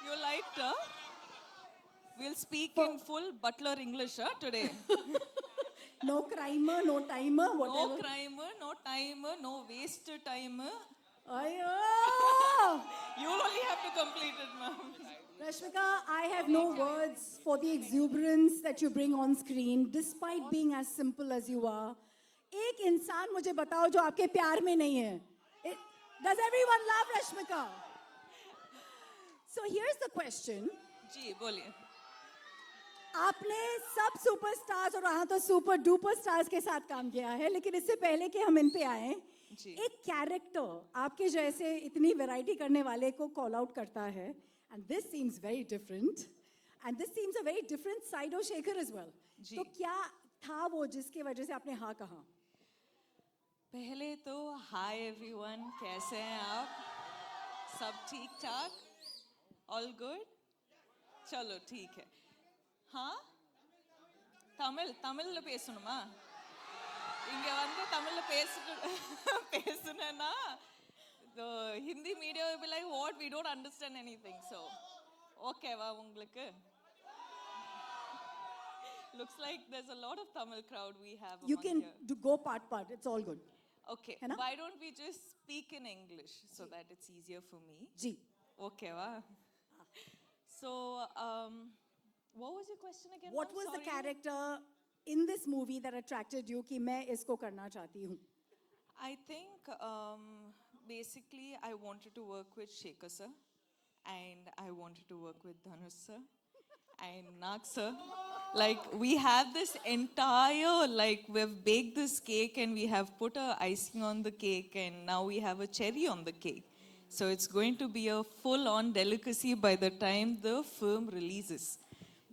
You liked her? We'll speak For- in full butler English today. No crimer, no timer, No whatever. crime, no time, no waste time. Ayo! You'll only have to complete it, ma'am. Rashmika, I have no words for the exuberance that you bring on screen, despite being as simple as you are. एक इंसान मुझे बताओ जो आपके प्यार में नहीं है. Does everyone love Rashmika? So here's the question. जी बोलिए. आपने सब सुपरस्टार्स और वहां तो सुपर डुपर स्टार्स के साथ काम किया है, लेकिन इससे पहले कि हम इन पे आए, जी. एक कैरेक्टर आपके जैसे इतनी वैरायटी करने वाले को कॉल आउट करता है, and this seems very different, and this seems a very different side of Shekhar as well. तो क्या था वो जिसकी वजह से आपने हाँ कहा? पहले तो हाय एवरीवन, कैसे हैं आप? सब ठीक ठाक? All good? चलो ठीक है. हाँ, தமிழ்ல பேசணுமா? இங்க வந்து தமிழ்ல பேசுனேன்னா the Hindi media will be like, what, we don't understand anything. So ஓகேவா உங்களுக்கு? Looks like there's a lot of Tamil crowd we have You among can here. go part, it's all good. Okay, है ना? why don't we just speak in English so that it's easier for me? Ji. Okay, so what was your question again? What was the character in this movie that attracted you कि मैं इसको करना चाहती हूँ? I think basically I wanted to work with Shekhar sir, and I wanted to work with Dhanush sir and Nag sir. Like we have this entire, like we've baked this cake and we have put a icing on the cake and now we have a cherry on the cake. So it's going to be a full-on delicacy by the time the film releases.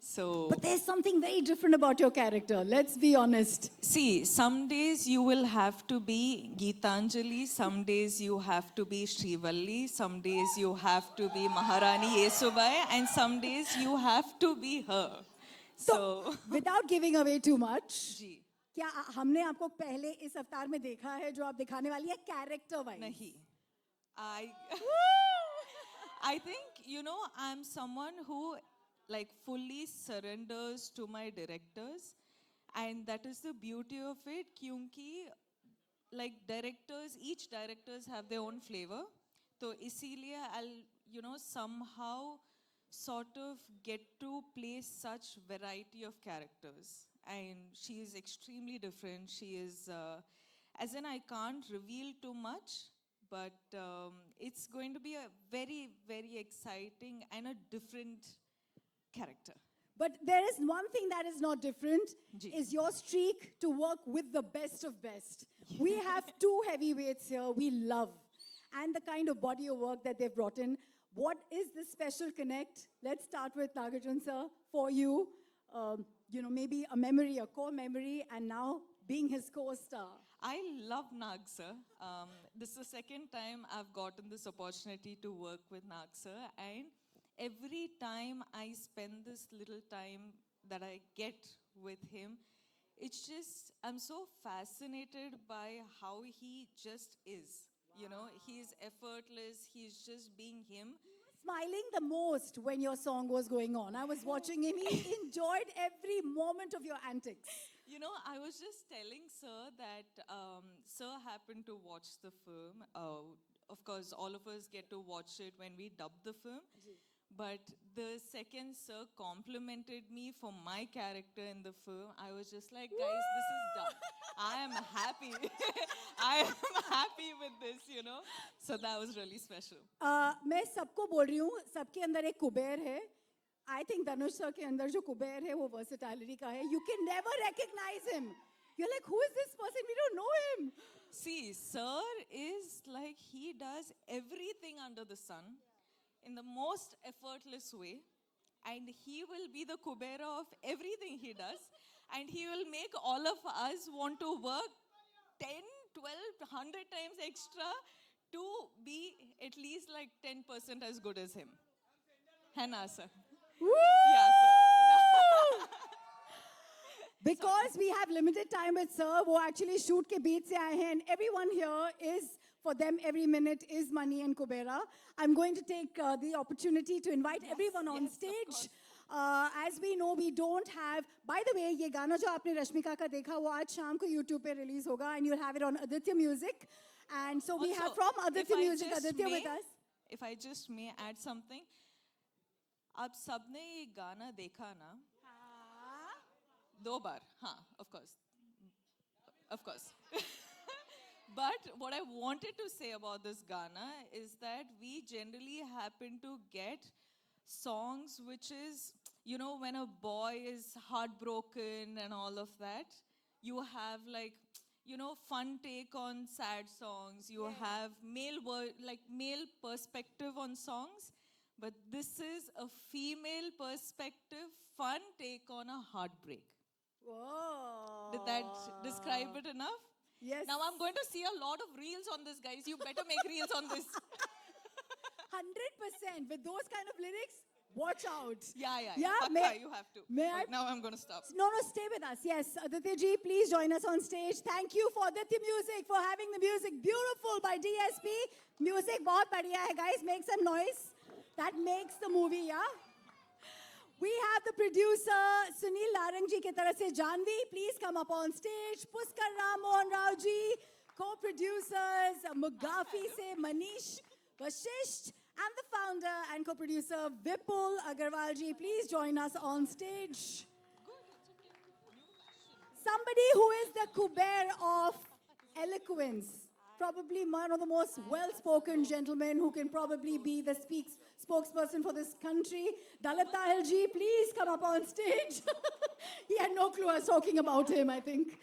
So, But there's something very different about your character. Let's be honest. see, some days you will have to be Geetanjali, some days you have to be Srivalli, some days you have to be Maharani Yesubai, and some days you have to be her. So, Without giving away too much, जी. क्या हमने आपको पहले इस अवतार में देखा है जो आप दिखाने वाली है कैरेक्टर वाइज? नहीं. I think, you know, I'm someone who like fully surrenders to my directors, and that is the beauty of it, kyunki like directors, each directors have their own flavor. So isliye I'll, you know, somehow sort of get to play such variety of characters, and she is extremely different. She is as in I can't reveal too much, but it's going to be a very, very exciting and a different character. But there is one thing that is not different, Ji. is your streak to work with the best of best. We have two heavyweights here we love, and the kind of body of work that they've brought in. What is the special connect? Let's start with Nagarjun sir, for you. You know, maybe a memory, a core memory, and now being his co-star. I love Nag sir. This is the second time I've gotten this opportunity to work with Nag sir, and every time I spend this little time that I get with him, it's just, I'm so fascinated by how he just is. You know, he's effortless, he's just being him. Smiling the most when your song was going on. I was watching him. He enjoyed every moment of your antics. You know, I was just telling Sir that Sir happened to watch the film. Of course, all of us get to watch it when we dub the film. But the second Sir complimented me for my character in the film, I was just like, guys, this is done. I am happy. I am happy with this, you know. So that was really special. मैं सबको बोल रही हूँ, सबके अंदर एक कुबेर है. I think Dhanush sir के अंदर जो कुबेर है वो versatility का है. You can never recognize him. You're like, who is this person? We don't know him. See, Sir is like, he does everything under the sun in the most effortless way, and he will be the Kubera of everything he does, and he will make all of us want to work 10, 12, 100 times extra to be at least like 10% as good as him. है ना sir? Yeah, sir. Because we have limited time with sir, वो actually shoot के बीच से आए हैं, and everyone here is For them, every minute is money and Kubera. I'm going to take the opportunity to invite everyone on yes, of stage. course. As we know, we don't have. By the way, ये गाना जो आपने रश्मिका का देखा, वो आज शाम को YouTube पे release होगा, and you'll have it on Aditya Music. And so we have Also, from if Aditya I Music, just Aditya with may- us. If I just may add something, आप सबने ये गाना देखा ना? दो बार, हाँ, of course. Of course. But what I wanted to say about this Ghana is that we generally happen to get songs which is, you know, when a boy is heartbroken and all of that, you have like, you know, fun take on sad songs. You have male perspective on songs, but this is a female perspective, fun take on a heartbreak. Whoa. Did that describe it enough? Yes. Now I'm going to see a lot of reels on this, guys. You better make reels on this. 100% with those kind of lyrics. Watch out. Yeah. Yeah, Pakka, you have to. may But I- now I'm going to stop. No, stay with us. Yes, Aditya ji, please join us on stage. Thank you for Aditya Music for having the music beautiful by DSP. Music बहुत बढ़िया है, guys. Make some noise. That makes the movie, yeah? We have the producer Sunil Larang ji की तरफ से Janvi. Please come up on stage. Puskar Ram Mohan Rao ji. Co-producers Mugafi se Manish Vashisht. And the founder and co-producer Vipul Agarwal ji. Please join us on stage. Somebody who is the Kuber of eloquence. Probably one of the most well-spoken gentlemen who can probably be the spokesperson for this country. Dalit Tahil ji, please come up on stage. He had no clue I was talking about him, I think.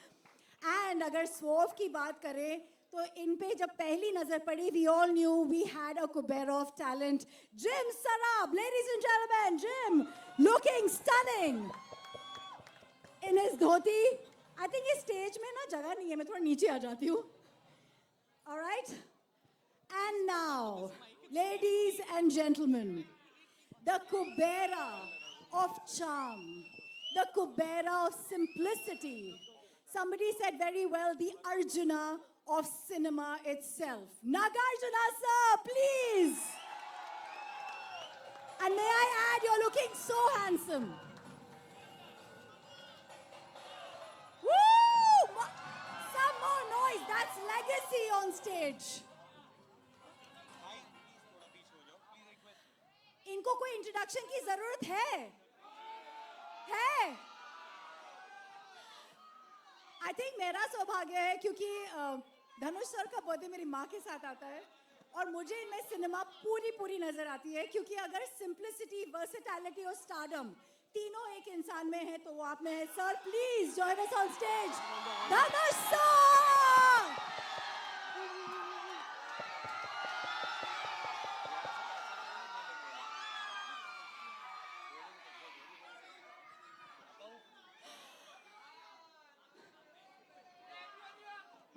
And agar Swerve की बात करें, तो इन पे जब पहली नजर पड़ी, we all knew we had a Kuber of talent. Jim Sarab, ladies and gentlemen, Jim, looking stunning. In his dhoti, I think इस stage में ना जगह नहीं है, मैं थोड़ा नीचे आ जाती हूँ. All right? And now, ladies and gentlemen, the Kubera of charm, the Kubera of simplicity. Somebody said very well, the Arjuna of cinema itself. Nagarjuna sir, please. And may I add, you're looking so handsome. Woo! Some more noise. That's legacy on stage. इनको कोई introduction की जरूरत है? I think मेरा सौभाग्य है क्योंकि धनुष sir का बर्थडे मेरी माँ के साथ आता है और मुझे इनमें सिनेमा पूरी नजर आती है क्योंकि अगर सिंप्लिसिटी वर्सेटैलिटी और स्टारडम तीनों एक इंसान में है तो वो आप में है. Sir please join us on stage. Dhanush sir.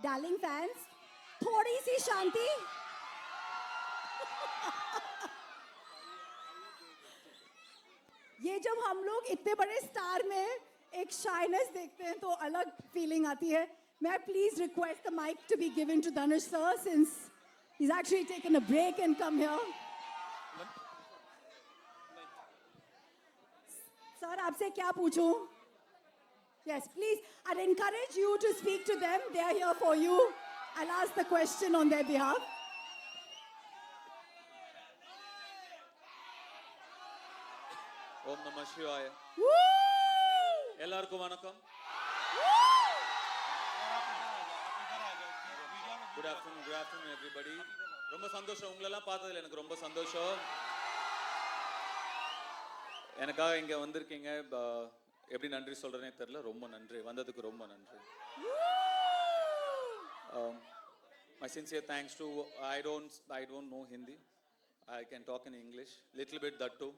Darling fans, थोड़ी सी शांति. ये जब हम लोग इतने बड़े स्टार में एक शाइनेस देखते हैं तो अलग फीलिंग आती है. May I please request the mic to be given to Dhanush sir since he's actually taken a break and come here. Sir, आपसे क्या पूछूं? Yes, please. I'd encourage you to speak to them. They are here for you. I'll ask the question on their behalf. Om Namah Shivaya. Woo! எல்லாருக்கும் வணக்கம். Good afternoon everybody. ரொம்ப சந்தோஷம் உங்களெல்லாம் பார்த்ததுல எனக்கு ரொம்ப சந்தோஷம். எனக்காக இங்க வந்திருக்கீங்க. எப்படி நன்றி சொல்றேனே தெரியல. ரொம்ப நன்றி. வந்ததுக்கு ரொம்ப நன்றி. My sincere thanks to I don't know Hindi. I can talk in English, little bit that too.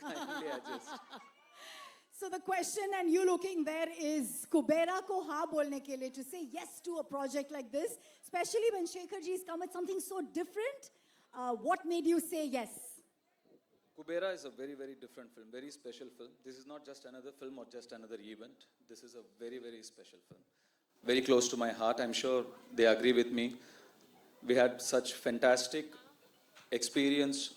Kindly adjust. So the question, and you looking there, is Kubera ko हाँ बोलने के लिए to say yes to a project like this, especially when Shekhar ji has come with something so different. What made you say yes? Kubera is a very, very different film, very special film. This is not just another film or just another event. This is a very, very special film. Very close to my heart. I'm sure they agree with me. we had such fantastic experience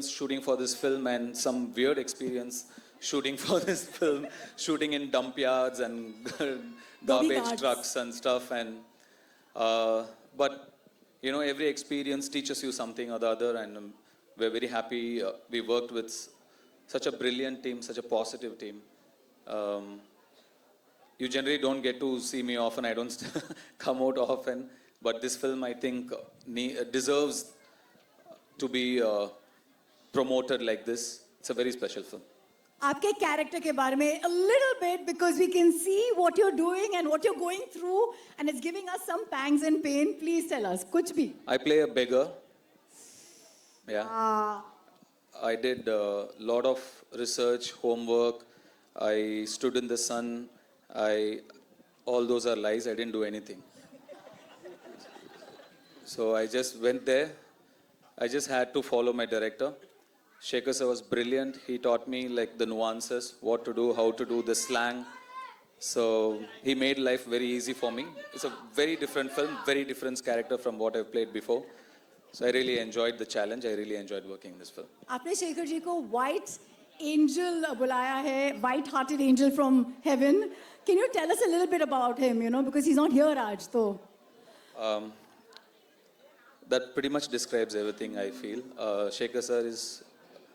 shooting for this film, and some weird experience shooting for this film, shooting in dump yards and garbage guards. trucks and stuff. And but you know, every experience teaches you something or the other, and we're very happy we worked with such a brilliant team, such a positive team. You generally don't get to see me often. I don't come out often, but this film, I think, deserves to be promoted like this. It's a very special film. आपके character के बारे में a little bit, because we can see what you're doing and what you're going through, and it's giving us some pangs and pain. Please tell us, कुछ भी. I play a beggar. Yeah. Ah, I did a lot of research, homework. I stood in the sun. All those are lies. I didn't do anything. So I just went there. I just had to follow my director. Shekhar sir was brilliant. He taught me like the nuances, what to do, how to do, the slang. So he made life very easy for me. It's a very different film, very different character from what I've played before. So I really enjoyed the challenge. I really enjoyed working in this film. आपने शेखर जी को white angel बुलाया है, white-hearted angel from heaven. Can you tell us a little bit about him? You know, because he's not here, Raj. So. That pretty much describes everything I feel. Shekhar sir is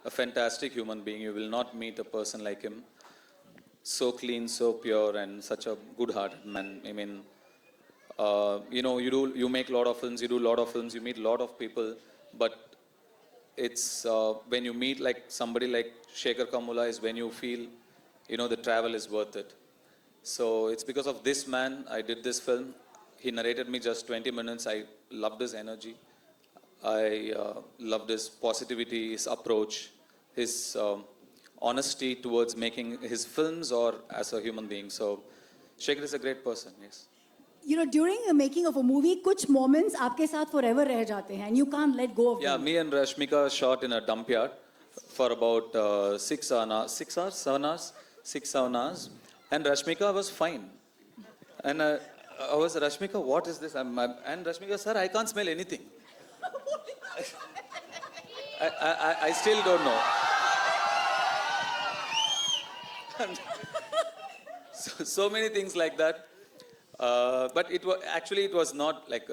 a fantastic human being. You will not meet a person like him. So clean, so pure, and such a good-hearted man. I mean, you know, you make a lot of films, you do a lot of films, you meet a lot of people, but it's when you meet like somebody like Shekhar Kamula is when you feel, you know, the travel is worth it. So it's because of this man I did this film. He narrated me just 20 minutes. I loved his energy. I loved his positivity, his approach, his honesty towards making his films or as a human being. So Shekhar is a great person, yes. You know, during the making of a movie, कुछ moments आपके साथ forever रह जाते हैं, and you can't let go of Yeah, them. me and Rashmika shot in a dump yard for about 6 hours, 7 hours. And Rashmika was fine. And I was, Rashmika, what is this? And Rashmika, sir, I can't smell anything. I still don't know. So many things like that. But it was not like,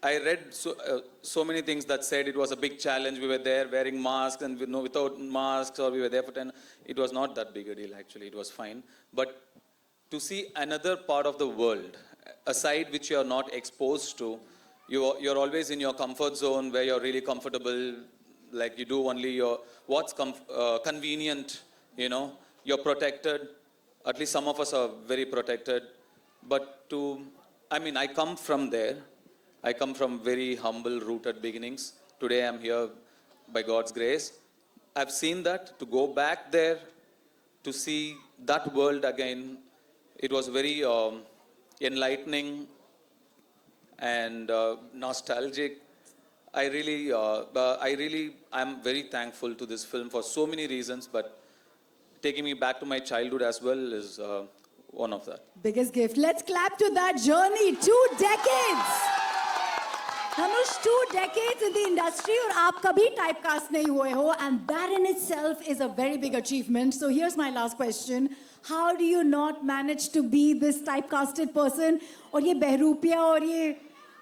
I read so many things that said it was a big challenge. We were there wearing masks and without masks, or we were there for 10. It was not that big a deal, actually. It was fine. But to see another part of the world, a side which you are not exposed to, you're always in your comfort zone where you're really comfortable, like you do only what's convenient, you know, you're protected. At least some of us are very protected. But I come from there. I come from very humble, rooted beginnings. Today I'm here by God's grace. I've seen that. To go back there, to see that world again, it was very enlightening and nostalgic. I'm very thankful to this film for so many reasons, but taking me back to my childhood as well is one of that. Biggest gift. Let's clap to that journey. 2 decades. Dhanush, 2 decades in the industry, और आप कभी typecast नहीं हुए हो, and that in itself is a very big achievement. So here's my last question. How do you not manage to be this typecasted person? और ये बहरूपिया और ये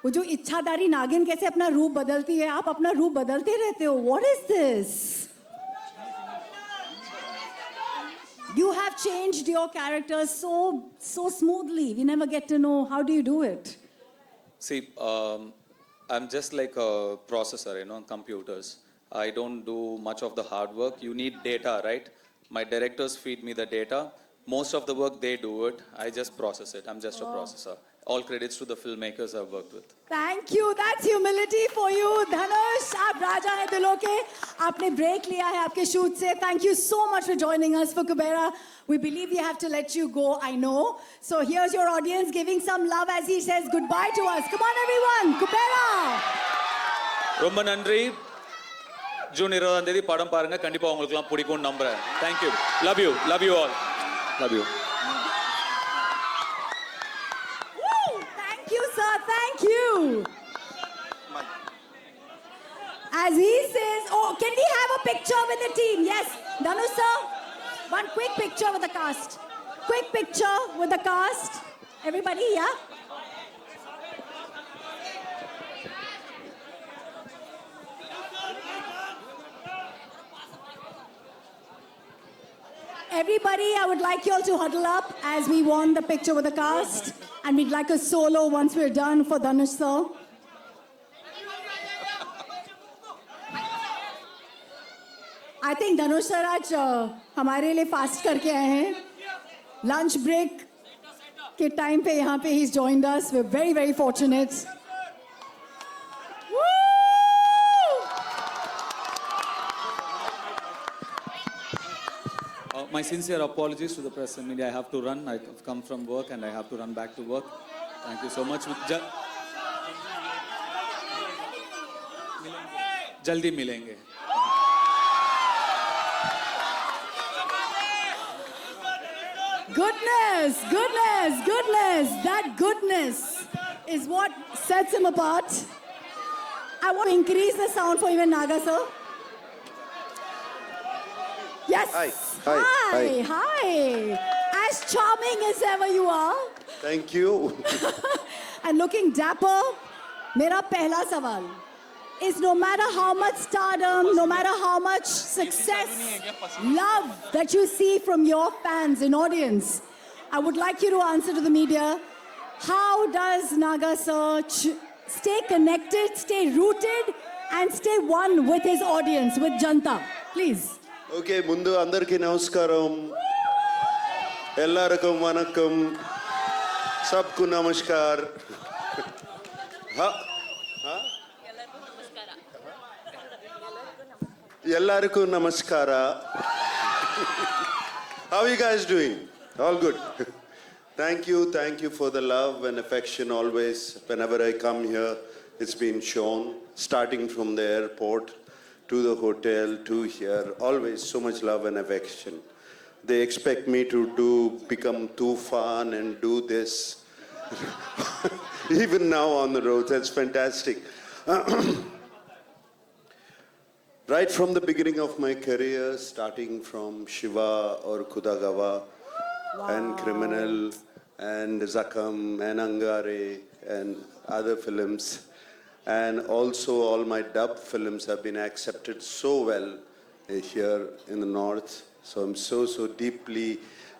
वो जो इच्छाधारी नागिन कैसे अपना रूप बदलती है? आप अपना रूप बदलते रहते हो. What is this? You have changed your character so smoothly. We never get to know. How do you do it? See, I'm just like a processor, you know, on computers. I don't do much of the hard work. You need data, right? My directors feed me the data. Most of the work, they do it. I just process it. I'm just a processor. All credits to the filmmakers I've worked with. Thank you. That's humility for you, Dhanush. आप राजा हैं दिलों के. आपने break लिया है आपके shoot से. Thank you so much for joining us for Kubera. We believe we have to let you go, I know. So here's your audience giving some love as he says goodbye to us. Come on, everyone. Kubera. ரொம்ப நன்றி. June 20ஆம் தேதி படம் பாருங்க. கண்டிப்பா உங்களுக்குலாம் பிடிக்கும்னு நம்புறேன். Thank you. Love you. Love you all. Love you. Woo! Thank you, sir. Thank you. As he says, oh, can we have a picture with the team? Yes, Dhanush sir, one quick picture with the cast. Quick picture with the cast. Everybody, yeah? Everybody, I would like you all to huddle up as we want the picture with the cast. And we'd like a solo once we're done for Dhanush sir. I think Dhanush sir आज हमारे लिए fast करके आए हैं. Lunch break के time पे यहाँ पे he's joined us. We're very, very fortunate. My sincere apologies to the press and media. I have to run. I've come from work and I have to run back to work. Thank you so much. जल्दी मिलेंगे. Goodness, goodness, goodness. That goodness is what sets him apart. I want to increase the sound for even Naga sir. Yes. Hi. Hi. As charming as ever you are. Thank you. And looking dapper. Mera pehla sawal is no matter how much stardom, no matter how much success, love that you see from your fans and audience, I would like you to answer to the media, how does Naga sir stay connected, stay rooted, and stay one with his audience, with Janta? Please. Okay, ముందు అందరికీ నమస్కారం. ఎల్లరికం వనక్కం. సబ్కు నమస్కార్. ఎల్లరికం నమస్కార. How are you guys doing? All good. Thank you for the love and affection always. Whenever I come here, it's been shown, starting from the airport to the hotel, to here, always so much love and affection. They expect me to become Tufan and do this. Even now on the road, that's fantastic. Right from the beginning of my career, starting from Shiva or Kudagawa, and Criminal, and Zakam, and Angare, and other films. And also all my dub films have been accepted so well here in the North. So I'm so deeply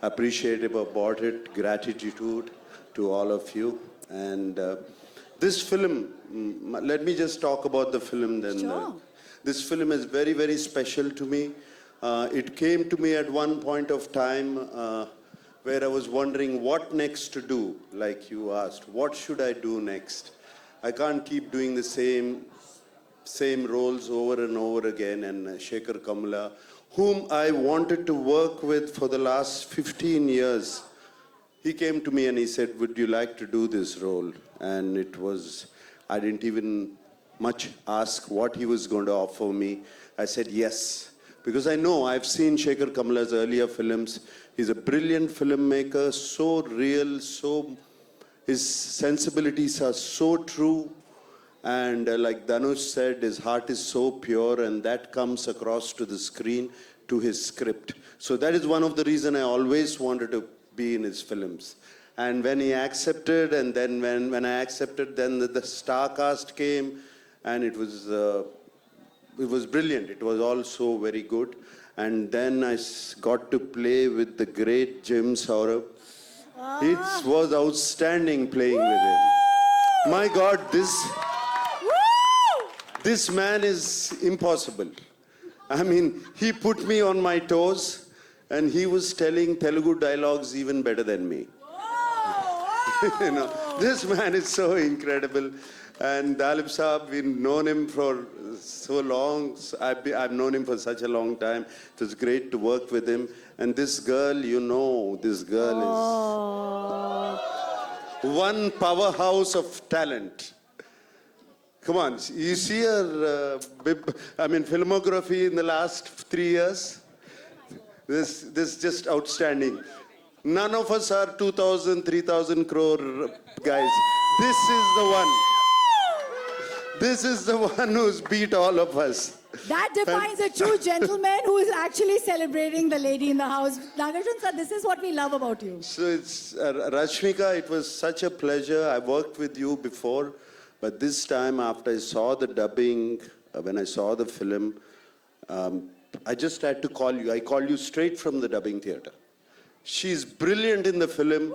appreciative about it, gratitude to all of you. And this film, let me just talk about the film then. Sure. This film is very, very special to me. It came to me at one point of time where I was wondering what next to do, like you asked. What should I do next? I can't keep doing the same roles over and over again. And Shekhar Kamla, whom I wanted to work with for the last 15 years, he came to me and he said, would you like to do this role? And it was, I didn't even much ask what he was going to offer me. I said yes, because I know I've seen Shekhar Kamla's earlier films. He's a brilliant filmmaker, so real, his sensibilities are so true. And like Dhanush said, his heart is so pure, and that comes across to the screen, to his script. So that is one of the reasons I always wanted to be in his films. And when he accepted, and then when I accepted, then the star cast came, and it was brilliant. It was also very good. And then I got to play with the great Jim Saurabh. It was outstanding playing with him. My God, this man is impossible. I mean, he put me on my toes, and he was telling Telugu dialogues even better than me. You know, this man is so incredible. And Dalip Saab, we've known him for so long. I've known him for such a long time. It was great to work with him. And this girl, this girl is one powerhouse of talent. Come on, you see her, filmography in the last 3 years? This is just outstanding. None of us are 2,000, 3,000 crore guys. This is the one. This is the one who's beat all of us. That defines a true gentleman who is actually celebrating the lady in the house. Nagarjun sir, this is what we love about you. So it's Rashmika, it was such a pleasure. I worked with you before, but this time after I saw the dubbing, when I saw the film, I just had to call you. I called you straight from the dubbing theater. She's brilliant in the film.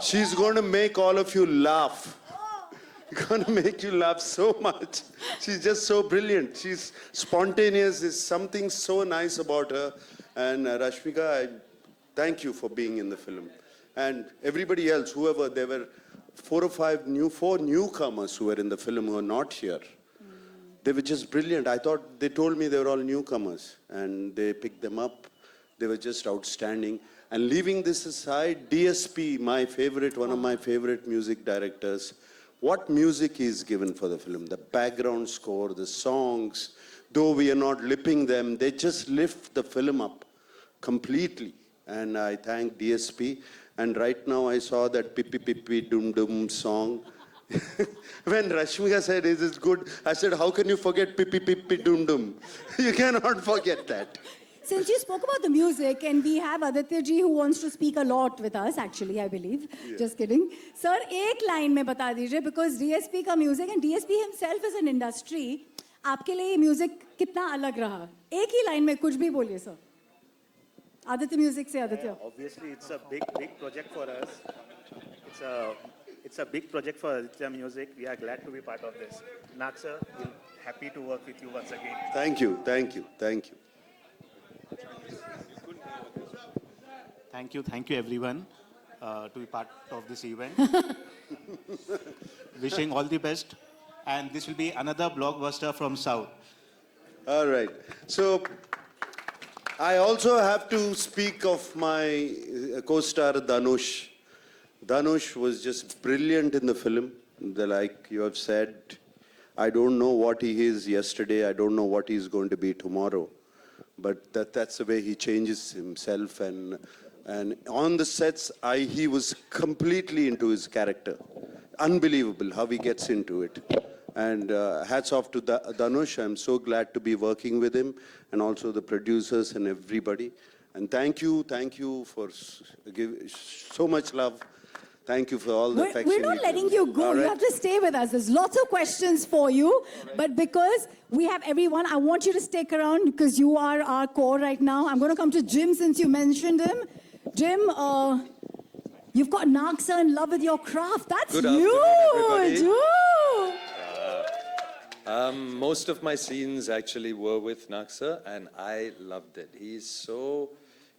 She's going to make all of you laugh. Going to make you laugh so much. She's just so brilliant. She's spontaneous. There's something so nice about her. And Rashmika, I thank you for being in the film. And everybody else, whoever, there were four newcomers who were in the film who are not here. They were just brilliant. I thought, they told me they were all newcomers. And they picked them up. They were just outstanding. And leaving this aside, DSP, my favorite, one of my favorite music directors, what music he's given for the film, the background score, the songs, though we are not lipping them, they just lift the film up completely. And I thank DSP. And right now I saw that Pippi Pippi Dum Dum song. When Rashmika said, is it good? I said, how can you forget Pippi Pippi Dum Dum? You cannot forget that. Since you spoke about the music, and we have Aditya ji who wants to speak a lot with us, actually, I believe. Yeah. Just kidding. Sir, एक line में बता दीजिए, because DSP का music, and DSP himself is an industry, आपके लिए music कितना अलग रहा? एक ही line में कुछ भी बोलिए, sir. Aditya Music से Aditya. Obviously, it's a big project for us. It's a big project for Aditya Music. We are glad to be part of this. Nag sir, we're happy to work with you once again. Thank you, thank you, thank you. Thank you everyone to be part of this event. Wishing all the best. And this will be another blockbuster from South. All right. So I also have to speak of my co-star Dhanush. Dhanush was just brilliant in the film. Like you have said, I don't know what he is yesterday. I don't know what he's going to be tomorrow. But that's the way he changes himself. And on the sets, he was completely into his character. Unbelievable how he gets into it. And hats off to Dhanush. I'm so glad to be working with him, and also the producers and everybody. And thank you for giving so much love. Thank you for all the affection. We're not letting you go. You have to stay with us. There's lots of questions for you. But because we have everyone, I want you to stick around because you are our core right now. I'm going to come to Jim since you mentioned him. Jim, you've got Nag sir in love with your craft. That's Good huge. afternoon, Ooh. Most of my scenes actually were with Nag sir, and I loved it.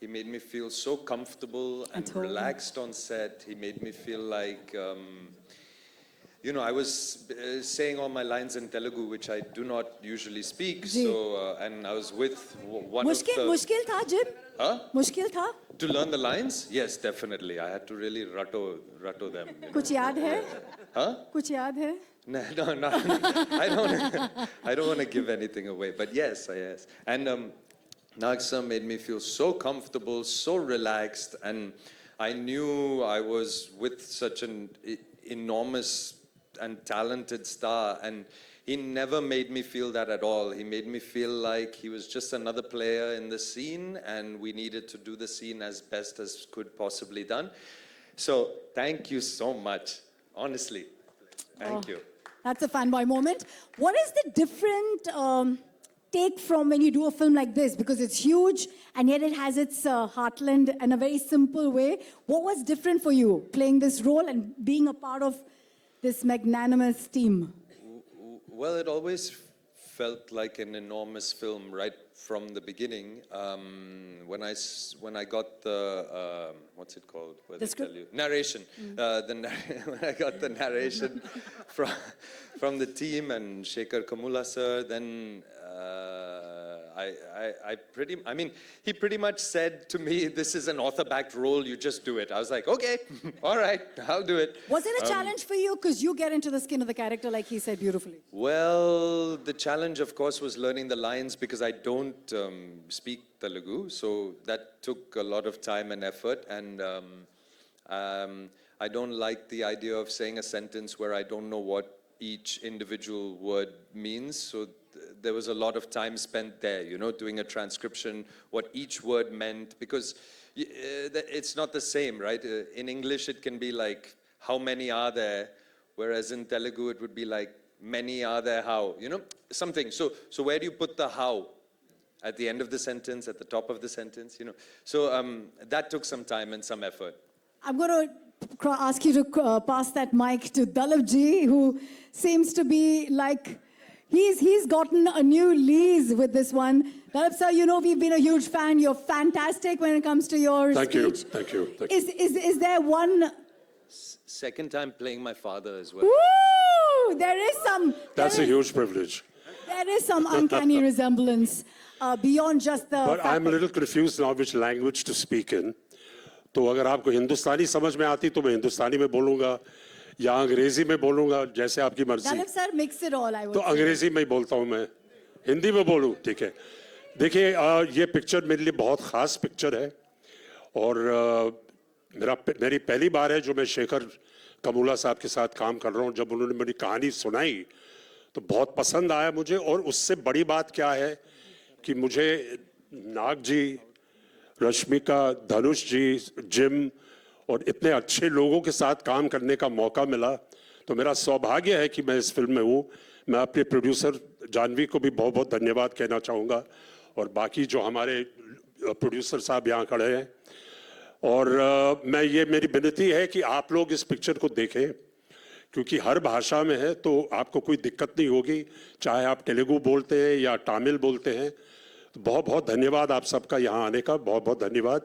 He made me feel so comfortable and relaxed on set. He made me feel like, I was saying all my lines in Telugu, which I do not usually speak. So, and I was with one of the... Mushkil tha, Jim? Huh? Mushkil tha? To learn the lines? Yes, definitely. I had to really rattle them. Kuch yaad hai? Huh? Kuch yaad hai? No. I don't want to give anything away. But yes. And Nag sir made me feel so comfortable, so relaxed, and I knew I was with such an enormous and talented star, and he never made me feel that at all. He made me feel like he was just another player in the scene, and we needed to do the scene as best as could possibly done. So thank you so much, honestly. Thank you. That's a fanboy moment. What is the different take from when you do a film like this? Because it's huge and yet it has its heartland in a very simple way. What was different for you playing this role and being a part of this magnanimous team? Well, it always felt like an enormous film right from the beginning. When I got the what's it called? Where The they script? tell you narration. When I got the narration from the team and Shekhar Kamula sir, then he pretty much said to me, "This is an author-backed role. You just do it." I was like, "Okay, all right, I'll do it." Was it a challenge for you? Because you get into the skin of the character, like he said beautifully. Well, the challenge, of course, was learning the lines because I don't speak Telugu, so that took a lot of time and effort, and I don't like the idea of saying a sentence where I don't know what each individual word means. So there was a lot of time spent there, you know, doing a transcription, what each word meant, because it's not the same, right? In English, it can be like, how many are there? Whereas in Telugu, it would be like, many are there how? You know, something. So where do you put the how? At the end of the sentence, at the top of the sentence, you know? So that took some time and some effort. I'm going to ask you to pass that mic to Dalip ji, who seems to be like, he's gotten a new lease with this one. Dalip sir, you know we've been a huge fan. You're fantastic when it comes to your speech. Thank you. Is there one? Second time playing my father as well. Woo! There is some. That's a huge privilege. There is some uncanny resemblance beyond just the. But fact I'm a that- little confused now which language to speak in. तो अगर आपको हिंदुस्तानी समझ में आती तो मैं हिंदुस्तानी में बोलूँगा या अंग्रेजी में बोलूँगा जैसे आपकी मर्जी. Dalip sir, mix it all, I would तो say. अंग्रेजी में ही बोलता हूँ मैं. हिंदी में बोलूँ, ठीक है. देखिए ये पिक्चर मेरे लिए बहुत ख़ास पिक्चर है और मेरी पहली बार है जो मैं शेखर कमूला साहब के साथ काम कर रहा हूँ. जब उन्होंने मेरी कहानी सुनाई तो बहुत पसंद आया मुझे और उससे बड़ी बात क्या है कि मुझे नाग जी, रश्मिका, धनुष जी, जिम और इतने अच्छे लोगों के साथ काम करने का मौका मिला. तो मेरा सौभाग्य है कि मैं इस फिल्म में हूँ. मैं अपने प्रोड्यूसर जानवी को भी बहुत बहुत धन्यवाद कहना चाहूँगा और बाकी जो हमारे प्रोड्यूसर साहब यहाँ खड़े हैं. और मैं ये मेरी विनती है कि आप लोग इस पिक्चर को देखें क्योंकि हर भाषा में है तो आपको कोई दिक्कत नहीं होगी, चाहे आप तेलुगु बोलते हैं या तमिल बोलते हैं. तो बहुत बहुत धन्यवाद आप सबका यहाँ आने का. बहुत बहुत धन्यवाद.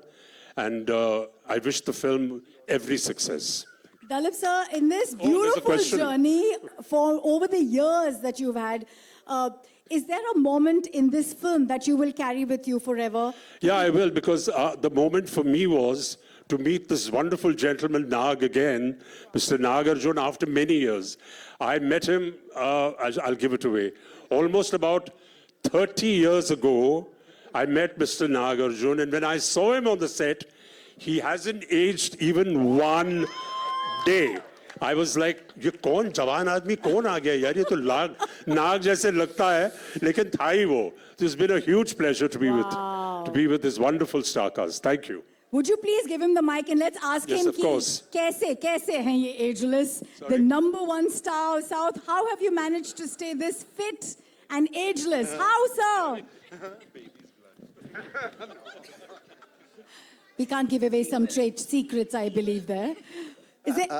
And I wish the film every success. Dalip sir, in this there's a beautiful question. journey for over the years that you've had, is there a moment in this film that you will carry with you forever? Yeah, I will, because the moment for me was to meet this wonderful gentleman, Nag, again, Mr. Nagarjun, after many years. I met him, I'll give it away, almost about 30 years ago. I met Mr. Nagarjun, and when I saw him on the set, he hasn't aged even one day. I was like, ये कौन जवान आदमी कौन आ गया यार, ये तो नाग जैसे लगता है लेकिन था ही वो. So it's been a huge pleasure to be with this wonderful star cast. Thank you. Would you please give him the mic and let's ask Yes, him of course. कैसे हैं ये ageless, the #1 star of South? How have you managed to stay this fit and ageless? How, sir? We can't give away some trade secrets, I believe there. Is it?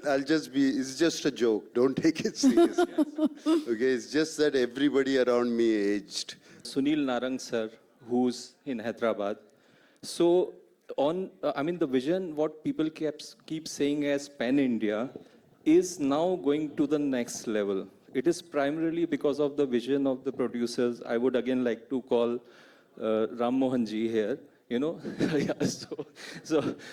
I'll just be, it's just a joke. Don't take it seriously. Okay, it's just that everybody around me aged. Sunil Narang sir, who's in Hyderabad. So the vision, what people keep saying as Pan-India, is now going to the next level. It is primarily because of the vision of the producers. I would again like to call Ram Mohan ji here. You know, yeah,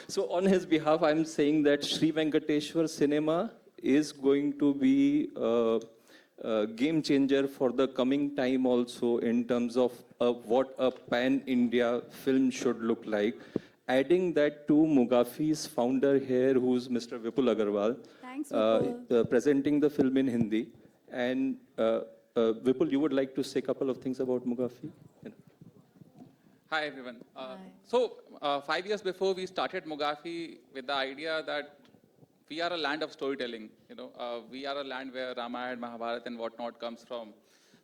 so on his behalf, I'm saying that Sri Venkateshwar cinema is going to be a game changer for the coming time also in terms of what a pan-India film should look like. Adding that to Mugafi's founder here, who's Mr. Vipul Agarwal, Thanks, Vipul. presenting the film in Hindi. And Vipul, you would like to say a couple of things about Mugafi? Hi everyone. So 5 years before we started Mugafi with the idea that we are a land of storytelling. You know, we are a land where Ramayana, Mahabharata, and whatnot comes from.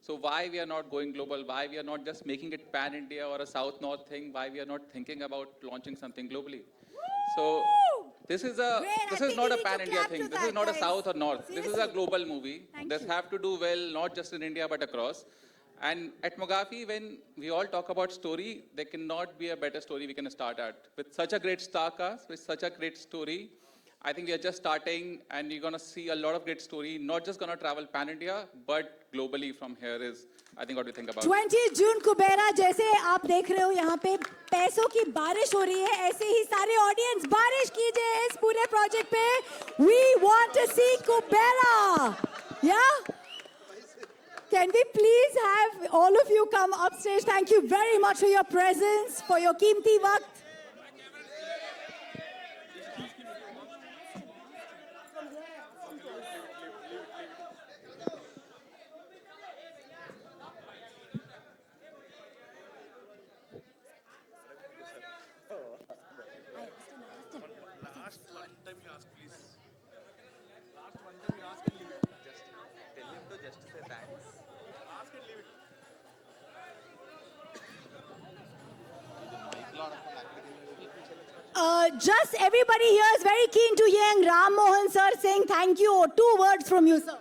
So why we are not going global? Why we are not just making it pan-India or a South-North thing? Why we are not thinking about launching something globally? So this is not a pan-India thing. This is not a South or North. This is a global movie. This have to do well, not just in India but across. And at Mugafi, when we all talk about story, there cannot be a better story we can start at. With such a great star cast, with such a great story, I think we are just starting and you're going to see a lot of great story, not just going to travel pan-India, but globally from here is, I think, what we think about. 20 जून कुबेरा जैसे आप देख रहे हो यहाँ पे पैसों की बारिश हो रही है, ऐसे ही सारे ऑडियंस बारिश कीजिए इस पूरे प्रोजेक्ट पे. We want to see Kubera. Yeah? Can we please have all of you come upstage? Thank you very much for your presence, for your कीमती वक्त. Just everybody here is very keen to hear Ram Mohan sir saying thank you. 2 words from you, sir.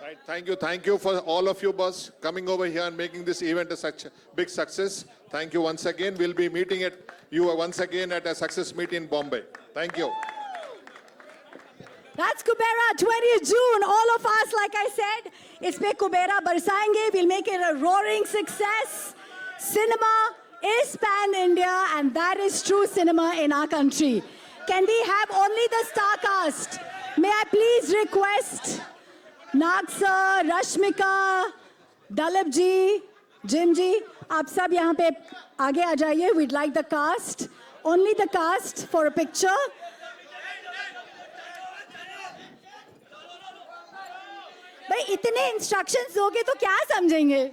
Right, thank you for all of you, boss, coming over here and making this event a such big success. Thank you once again. We'll be meeting at you once again at a success meet in Bombay. Thank you. That's Kubera, 20th June. All of us, like I said, it's pe Kubera barsayenge. We'll make it a roaring success. Cinema is pan-India, and that is true cinema in our country. Can we have only the star cast? May I please request Nag sir, Rashmika, Dalip ji, Jim ji, आप सब यहाँ पे आगे आ जाइए. We'd like the cast, only the cast for a picture. भाई इतने instructions दोगे तो क्या समझेंगे?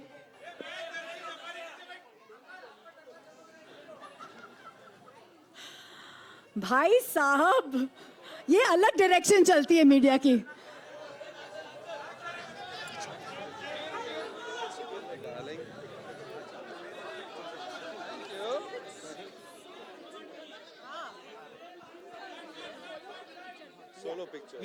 भाई साहब, ये अलग डायरेक्शन चलती है मीडिया की. Solo picture.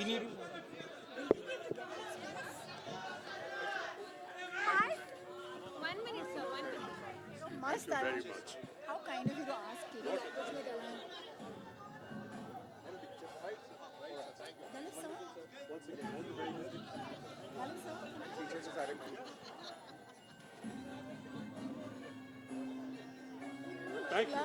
मस्त How kind of you to ask me. Dalip sir. Dalip sir. Thank you.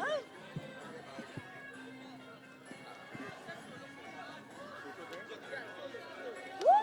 Woo!